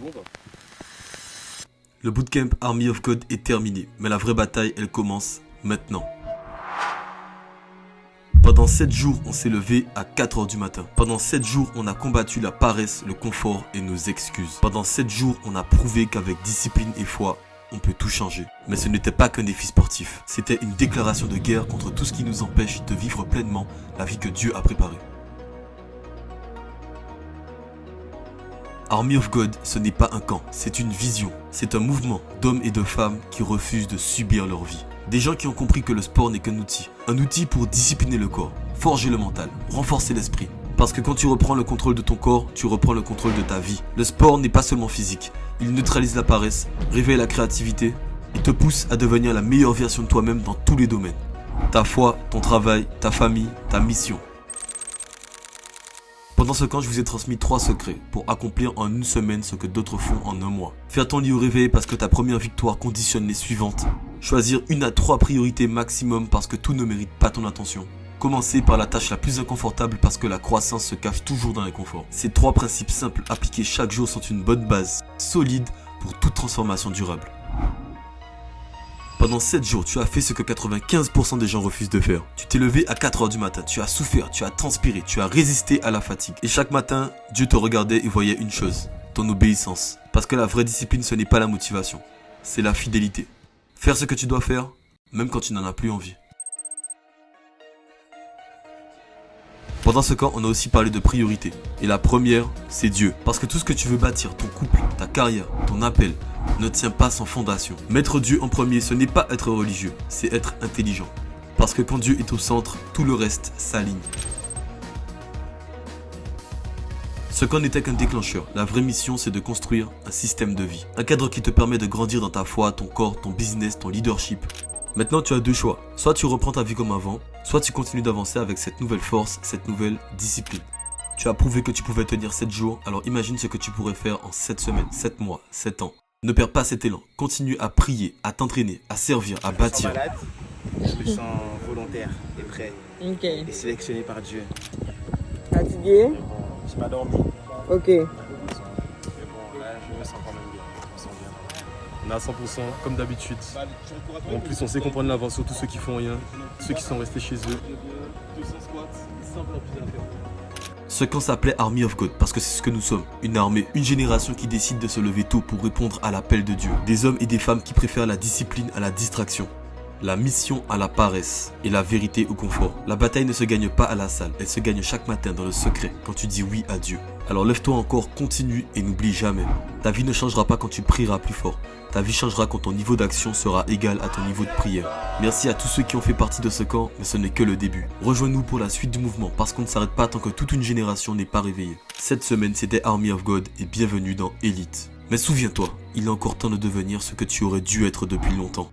bon bah. Le bootcamp Army of God est terminé, mais la vraie bataille, elle commence maintenant. Pendant 7 jours, on s'est levé à 4 h du matin. Pendant 7 jours, on a combattu la paresse, le confort et nos excuses. Pendant 7 jours, on a prouvé qu'avec discipline et foi, on peut tout changer. Mais ce n'était pas qu'un défi sportif. C'était une déclaration de guerre contre tout ce qui nous empêche de vivre pleinement la vie que Dieu a préparée. Army of God, ce n'est pas un camp, c'est une vision. C'est un mouvement d'hommes et de femmes qui refusent de subir leur vie. Des gens qui ont compris que le sport n'est qu'un outil. Un outil pour discipliner le corps, forger le mental, renforcer l'esprit. Parce que quand tu reprends le contrôle de ton corps, tu reprends le contrôle de ta vie. Le sport n'est pas seulement physique. Il neutralise la paresse, réveille la créativité et te pousse à devenir la meilleure version de toi-même dans tous les domaines. Ta foi, ton travail, ta famille, ta mission. Pendant ce camp, je vous ai transmis 3 secrets pour accomplir en une semaine ce que d'autres font en un mois. Faire ton lit au réveil parce que ta première victoire conditionne les suivantes. Choisir 1 à 3 priorités maximum parce que tout ne mérite pas ton attention. Commencer par la tâche la plus inconfortable parce que la croissance se cache toujours dans l'inconfort. Ces 3 principes simples appliqués chaque jour sont une bonne base, solide pour toute transformation durable. Pendant 7 jours, tu as fait ce que 95% des gens refusent de faire. Tu t'es levé à 4 h du matin, tu as souffert, tu as transpiré, tu as résisté à la fatigue. Et chaque matin, Dieu te regardait et voyait une chose, ton obéissance. Parce que la vraie discipline, ce n'est pas la motivation, c'est la fidélité. Faire ce que tu dois faire, même quand tu n'en as plus envie. Pendant ce camp, on a aussi parlé de priorités. Et la première, c'est Dieu. Parce que tout ce que tu veux bâtir, ton couple, ta carrière, ton appel, ne tient pas sans fondation. Mettre Dieu en premier, ce n'est pas être religieux, c'est être intelligent. Parce que quand Dieu est au centre, tout le reste s'aligne. Ce camp n'était qu'un déclencheur. La vraie mission, c'est de construire un système de vie. Un cadre qui te permet de grandir dans ta foi, ton corps, ton business, ton leadership. Maintenant, tu as 2 choix. Soit tu reprends ta vie comme avant, soit tu continues d'avancer avec cette nouvelle force, cette nouvelle discipline. Tu as prouvé que tu pouvais tenir 7 jours, alors imagine ce que tu pourrais faire en 7 semaines, 7 mois, 7 ans. Ne perds pas cet élan. Continue à prier, à t'entraîner, à servir, à bâtir. Je me sens volontaire et prêt. Ok. Et sélectionné par Dieu. Fatigué? J'ai pas dormi. Ok. Mais bon, là, je me sens quand même bien. Je me sens bien. On est à 100% comme d'habitude. En plus, on sait qu'on prend de l'avance sur tous ceux qui font rien, ceux qui sont restés chez eux. 200 squats, simple en plus à faire. Ce camp s'appelait Army of God parce que c'est ce que nous sommes. Une armée, une génération qui décide de se lever tôt pour répondre à l'appel de Dieu. Des hommes et des femmes qui préfèrent la discipline à la distraction. La mission à la paresse et la vérité au confort. La bataille ne se gagne pas à la salle, elle se gagne chaque matin dans le secret quand tu dis oui à Dieu. Alors lève-toi encore, continue et n'oublie jamais. Ta vie ne changera pas quand tu prieras plus fort. Ta vie changera quand ton niveau d'action sera égal à ton niveau de prière. Merci à tous ceux qui ont fait partie de ce camp, mais ce n'est que le début. Rejoins-nous pour la suite du mouvement parce qu'on ne s'arrête pas tant que toute une génération n'est pas réveillée. Cette semaine, c'était Army of God et bienvenue dans Elite. Mais souviens-toi, il est encore temps de devenir ce que tu aurais dû être depuis longtemps.